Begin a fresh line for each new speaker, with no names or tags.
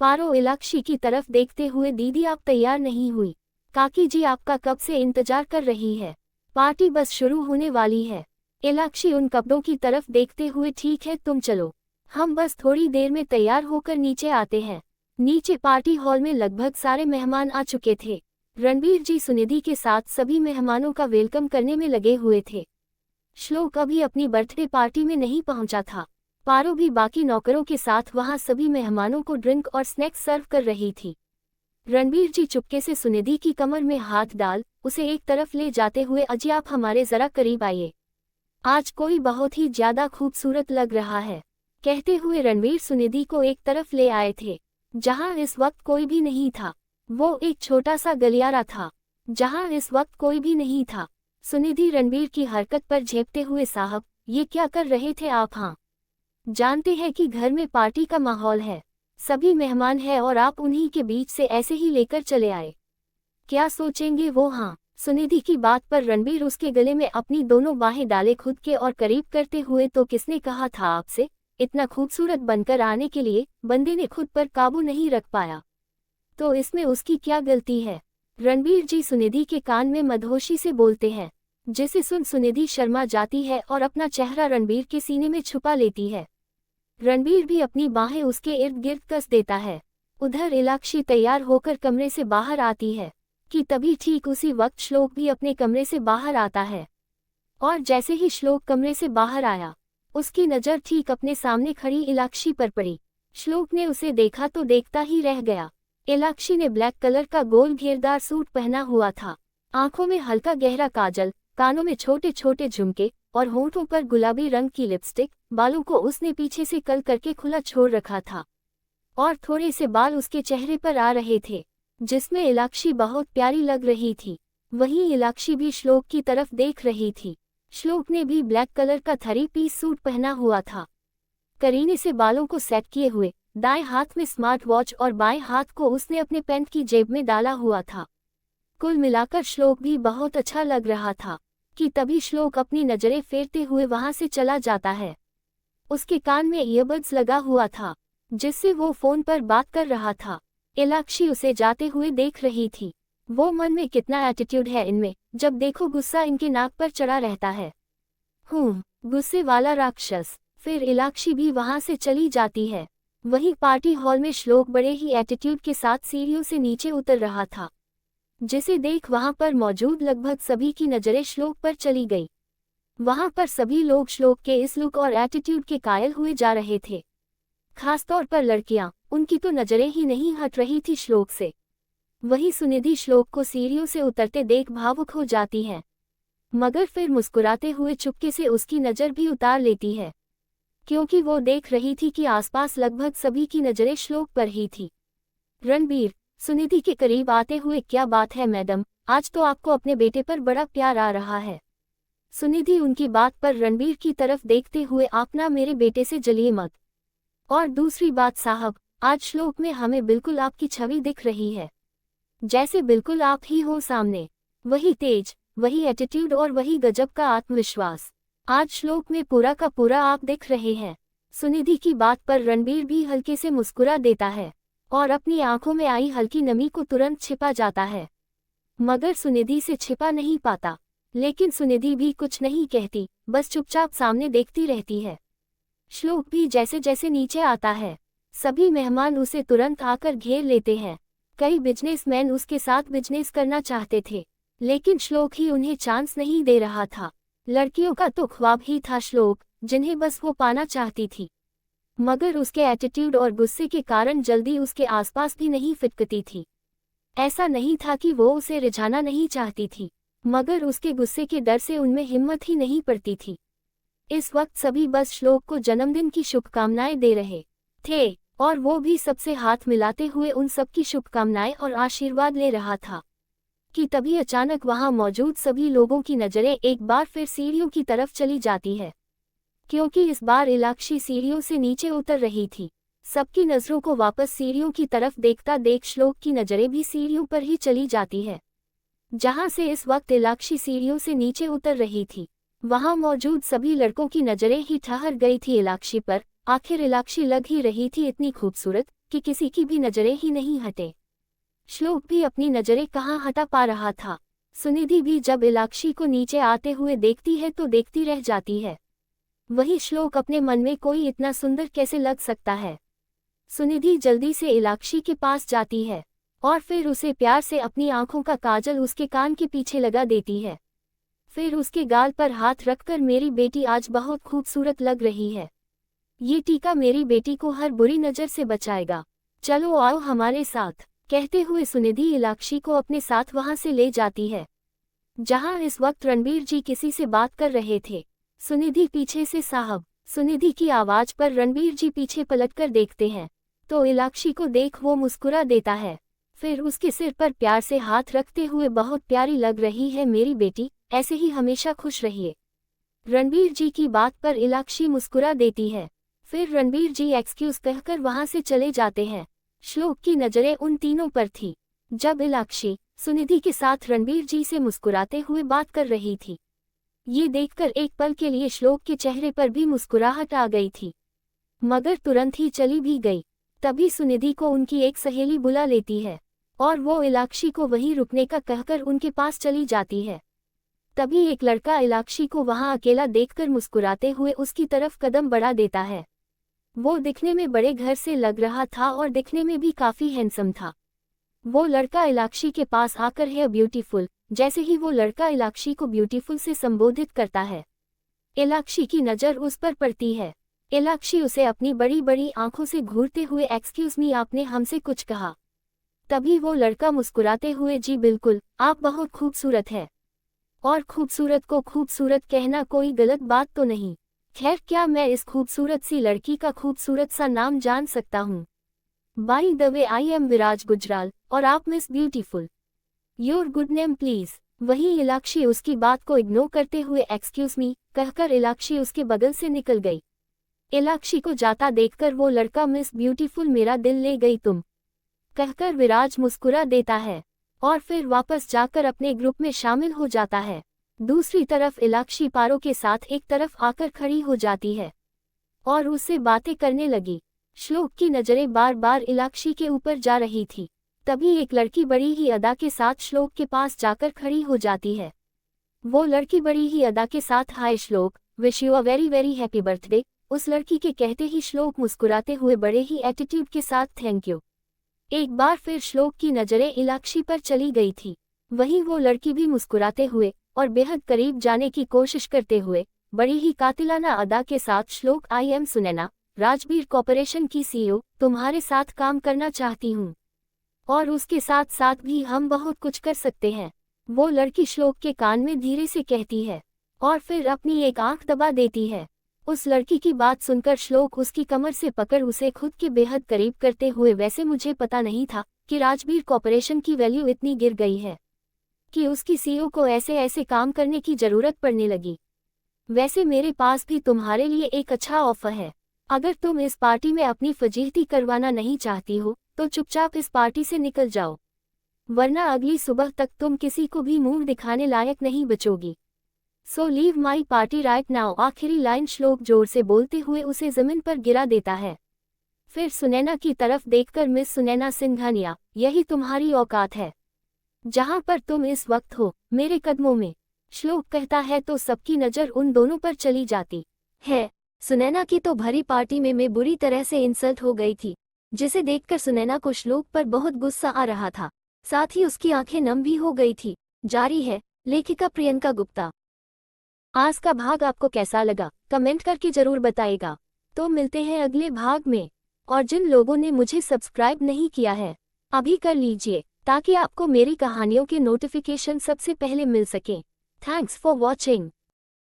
पारो इलाक्षी की तरफ देखते हुए, दीदी आप तैयार नहीं हुई? काकी जी आपका कब से इंतजार कर रही है, पार्टी बस शुरू होने वाली है। इलाक्षी उन कपड़ों की तरफ देखते हुए, ठीक है तुम चलो, हम बस थोड़ी देर में तैयार होकर नीचे आते हैं। नीचे पार्टी हॉल में लगभग सारे मेहमान आ चुके थे। रणबीर जी सुनिधि के साथ सभी मेहमानों का वेलकम करने में लगे हुए थे। श्लोक अभी अपनी बर्थडे पार्टी में नहीं पहुंचा था। पारो भी बाकी नौकरों के साथ वहां सभी मेहमानों को ड्रिंक और स्नैक्स सर्व कर रही थी। रणबीर जी चुपके से सुनिधि की कमर में हाथ डाल उसे एक तरफ ले जाते हुए, अजी आप हमारे जरा करीब आइए, आज कोई बहुत ही ज्यादा खूबसूरत लग रहा है, कहते हुए रणबीर सुनिधि को एक तरफ ले आए थे जहां इस वक्त कोई भी नहीं था। वो एक छोटा सा गलियारा था जहां इस वक्त कोई भी नहीं था। सुनिधि रणबीर की हरकत पर झेपते हुए, साहब ये क्या कर रहे थे आप? हाँ, जानते हैं कि घर में पार्टी का माहौल है, सभी मेहमान हैं और आप उन्हीं के बीच से ऐसे ही लेकर चले आए, क्या सोचेंगे वो? हाँ, सुनिधि की बात पर रणबीर उसके गले में अपनी दोनों बाहें डाले खुद के और करीब करते हुए, तो किसने कहा था आपसे इतना खूबसूरत बनकर आने के लिए? बंदे ने खुद पर काबू नहीं रख पाया तो इसमें उसकी क्या गलती है? रणबीर जी सुनिधि के कान में मदहोशी से बोलते हैं, जिसे सुन सुनिधि शर्मा जाती है और अपना चेहरा रणबीर के सीने में छुपा लेती है। रणबीर भी अपनी बाहें उसके इर्द गिर्द कस देता है। उधर इलाक्षी तैयार होकर कमरे से बाहर आती है कि तभी ठीक उसी वक्त श्लोक भी अपने कमरे से बाहर आता है। और जैसे ही श्लोक कमरे से बाहर आया, उसकी नज़र ठीक अपने सामने खड़ी इलाक्षी पर पड़ी। श्लोक ने उसे देखा तो देखता ही रह गया। इलाक्षी ने ब्लैक कलर का गोल घेरदार सूट पहना हुआ था, आंखों में हल्का गहरा काजल, कानों में छोटे छोटे झुमके और होंठों पर गुलाबी रंग की लिपस्टिक। बालों को उसने पीछे से कल करके खुला छोड़ रखा था और थोड़े से बाल उसके चेहरे पर आ रहे थे, जिसमें इलाक्षी बहुत प्यारी लग रही थी। वहीं इलाक्षी भी श्लोक की तरफ देख रही थी। श्लोक ने भी ब्लैक कलर का 3 पीस सूट पहना हुआ था, करीने से बालों को सेट किए हुए, दाएं हाथ में स्मार्ट वॉच और बाएं हाथ को उसने अपने पैंट की जेब में डाला हुआ था। कुल मिलाकर श्लोक भी बहुत अच्छा लग रहा था कि तभी श्लोक अपनी नजरें फेरते हुए वहां से चला जाता है। उसके कान में ईयरबड्स लगा हुआ था जिससे वो फोन पर बात कर रहा था। इलाक्षी उसे जाते हुए देख रही थी। वो मन में कितना एटीट्यूड है इनमें, जब देखो गुस्सा इनके नाक पर चढ़ा रहता है। गुस्से वाला राक्षस। फिर इलाक्षी भी वहां से चली जाती है। वहीं पार्टी हॉल में श्लोक बड़े ही एटीट्यूड के साथ सीढ़ियों से नीचे उतर रहा था, जिसे देख वहां पर मौजूद लगभग सभी की नजरें श्लोक पर चली गई। वहां पर सभी लोग श्लोक के इस लुक और एटीट्यूड के कायल हुए जा रहे थे, खासतौर पर लड़कियां, उनकी तो नजरें ही नहीं हट रही थी श्लोक से। वहीं सुनिधि श्लोक को सीढ़ियों से उतरते देख भावुक हो जाती है, मगर फिर मुस्कुराते हुए चुपके से उसकी नज़र भी उतार लेती है, क्योंकि वो देख रही थी कि आसपास लगभग सभी की नजरें श्लोक पर ही थी। रणबीर सुनिधि के करीब आते हुए, क्या बात है मैडम, आज तो आपको अपने बेटे पर बड़ा प्यार आ रहा है। सुनिधि उनकी बात पर रणबीर की तरफ देखते हुए, आप ना मेरे बेटे से जलिए मत। और दूसरी बात साहब, आज श्लोक में हमें बिल्कुल आपकी छवि दिख रही है, जैसे बिल्कुल आप ही हो सामने। वही तेज, वही एटीट्यूड और वही गजब का आत्मविश्वास आज श्लोक में पूरा का पूरा आप दिख रहे हैं। सुनिधि की बात पर रणबीर भी हल्के से मुस्कुरा देता है और अपनी आंखों में आई हल्की नमी को तुरंत छिपा जाता है, मगर सुनिधि से छिपा नहीं पाता। लेकिन सुनिधि भी कुछ नहीं कहती, बस चुपचाप सामने देखती रहती है। श्लोक भी जैसे जैसे नीचे आता है, सभी मेहमान उसे तुरंत आकर घेर लेते हैं। कई बिजनेसमैन उसके साथ बिजनेस करना चाहते थे, लेकिन श्लोक ही उन्हें चांस नहीं दे रहा था। लड़कियों का तो ख्वाब ही था श्लोक, जिन्हें बस वो पाना चाहती थी, मगर उसके एटीट्यूड और गुस्से के कारण जल्दी उसके आसपास भी नहीं फिटकती थी। ऐसा नहीं था कि वो उसे रिझाना नहीं चाहती थी, मगर उसके गुस्से के डर से उनमें हिम्मत ही नहीं पड़ती थी। इस वक्त सभी बस श्लोक को जन्मदिन की शुभकामनाएं दे रहे थे और वो भी सबसे हाथ मिलाते हुए उन सबकी शुभकामनाएं और आशीर्वाद ले रहा था कि तभी अचानक वहां मौजूद सभी लोगों की नजरें एक बार फिर सीढ़ियों की तरफ चली जाती है, क्योंकि इस बार इलाक्षी सीढ़ियों से नीचे उतर रही थी। सबकी नजरों को वापस सीढ़ियों की तरफ देखता देख श्लोक की नजरें भी सीढ़ियों पर ही चली जाती है, जहां से इस वक्त इलाक्षी सीढ़ियों से नीचे उतर रही थी। वहां मौजूद सभी लड़कों की नजरें ही ठहर गई थी इलाक्षी पर। आखिर इलाक्षी लग ही रही थी इतनी खूबसूरत कि किसी की भी नजरें ही नहीं हटे। श्लोक भी अपनी नजरें कहाँ हटा पा रहा था। सुनिधि भी जब इलाक्षी को नीचे आते हुए देखती है तो देखती रह जाती है। वही श्लोक अपने मन में कोई इतना सुंदर कैसे लग सकता है। सुनिधि जल्दी से इलाक्षी के पास जाती है और फिर उसे प्यार से अपनी आंखों का काजल उसके कान के पीछे लगा देती है। फिर उसके गाल पर हाथ रखकर, मेरी बेटी आज बहुत खूबसूरत लग रही है। ये टीका मेरी बेटी को हर बुरी नज़र से बचाएगा। चलो आओ हमारे साथ। कहते हुए सुनिधि इलाक्षी को अपने साथ वहां से ले जाती है, जहां इस वक्त रणबीर जी किसी से बात कर रहे थे। सुनिधि पीछे से, साहब। सुनिधि की आवाज पर रणबीर जी पीछे पलटकर देखते हैं तो इलाक्षी को देख वो मुस्कुरा देता है। फिर उसके सिर पर प्यार से हाथ रखते हुए, बहुत प्यारी लग रही है मेरी बेटी, ऐसे ही हमेशा खुश रहिए। रणबीर जी की बात पर इलाक्षी मुस्कुरा देती है। फिर रणबीर जी एक्सक्यूज कहकर वहां से चले जाते हैं। श्लोक की नजरें उन तीनों पर थी जब इलाक्षी सुनिधि के साथ रणबीर जी से मुस्कुराते हुए बात कर रही थी। ये देखकर एक पल के लिए श्लोक के चेहरे पर भी मुस्कुराहट आ गई थी, मगर तुरंत ही चली भी गई। तभी सुनिधि को उनकी एक सहेली बुला लेती है और वो इलाक्षी को वहीं रुकने का कहकर उनके पास चली जाती है। तभी एक लड़का इलाक्षी को वहां अकेला देखकर मुस्कुराते हुए उसकी तरफ कदम बढ़ा देता है। वो दिखने में बड़े घर से लग रहा था और दिखने में भी काफी हैंडसम था। वो लड़का इलाक्षी के पास आकर, है ब्यूटीफुल। जैसे ही वो लड़का इलाक्षी को ब्यूटीफुल से संबोधित करता है, इलाक्षी की नज़र उस पर पड़ती है। इलाक्षी उसे अपनी बड़ी बड़ी आंखों से घूरते हुए, एक्सक्यूज मी, आपने हमसे कुछ कहा? तभी वो लड़का मुस्कुराते हुए, जी बिल्कुल, आप बहुत खूबसूरत है। और खूबसूरत को खूबसूरत कहना कोई गलत बात तो नहीं। खैर, क्या मैं इस खूबसूरत सी लड़की का खूबसूरत सा नाम जान सकता हूँ? By the way, I am Viraj Gujral और आप miss beautiful. Your good name please. वहीं इलाक्षी उसकी बात को इग्नोर करते हुए एक्सक्यूज मी कहकर इलाक्षी उसके बगल से निकल गई। इलाक्षी को जाता देखकर वो लड़का, मिस ब्यूटीफुल, मेरा दिल ले गई तुम, कहकर विराज मुस्कुरा देता है और फिर वापस जाकर अपने ग्रुप में शामिल हो जाता है। दूसरी तरफ इलाक्षी पारो के साथ एक तरफ आकर खड़ी हो जाती है और उससे बातें करने लगी। श्लोक की नजरें बार बार इलाक्षी के ऊपर जा रही थी। तभी एक लड़की बड़ी ही अदा के साथ श्लोक के पास जाकर खड़ी हो जाती है। वो लड़की बड़ी ही अदा के साथ, हाय श्लोक, wish you a very very happy birthday. उस लड़की के कहते ही श्लोक मुस्कुराते हुए बड़े ही एटीट्यूड के साथ, थैंक यू। एक बार फिर श्लोक की नजरें इलाक्षी पर चली गई थी। वहीं वो लड़की भी मुस्कुराते हुए और बेहद करीब जाने की कोशिश करते हुए बड़ी ही कातिलाना अदा के साथ, श्लोक, I am Sunaina, Rajbir corporation की सीईओ, तुम्हारे साथ काम करना चाहती हूँ और उसके साथ साथ भी हम बहुत कुछ कर सकते हैं। वो लड़की श्लोक के कान में धीरे से कहती है और फिर अपनी एक आंख दबा देती है। उस लड़की की बात सुनकर श्लोक उसकी कमर से पकड़ उसे खुद के बेहद करीब करते हुए, वैसे मुझे पता नहीं था कि राजबीर कॉर्पोरेशन की वैल्यू इतनी गिर गई है कि उसकी सीईओ को ऐसे ऐसे काम करने की जरूरत पड़ने लगी। वैसे मेरे पास भी तुम्हारे लिए एक अच्छा ऑफर है। अगर तुम इस पार्टी में अपनी फजीहती करवाना नहीं चाहती हो तो चुपचाप इस पार्टी से निकल जाओ, वरना अगली सुबह तक तुम किसी को भी मुंह दिखाने लायक नहीं बचोगी। So leave my party right now. आखिरी लाइन श्लोक जोर से बोलते हुए उसे जमीन पर गिरा देता है। फिर सुनैना की तरफ देखकर, मिस सुनैना सिंघानिया, यही तुम्हारी औकात है, जहां पर तुम इस वक्त हो, मेरे कदमों में। श्लोक कहता है तो सबकी नज़र उन दोनों पर चली जाती है। सुनैना की तो भरी पार्टी में मैं बुरी तरह से इंसल्ट हो गई थी, जिसे देखकर सुनैना को श्लोक पर बहुत गुस्सा आ रहा था, साथ ही उसकी आंखें नम भी हो गई थी। जारी है लेखिका प्रियंका गुप्ता। आज का भाग आपको कैसा लगा कमेंट करके जरूर बताइएगा। तो मिलते हैं अगले भाग में, और जिन लोगों ने मुझे सब्सक्राइब नहीं किया है अभी कर लीजिए ताकि आपको मेरी कहानियों के नोटिफिकेशन सबसे पहले मिल सके। Thanks for watching.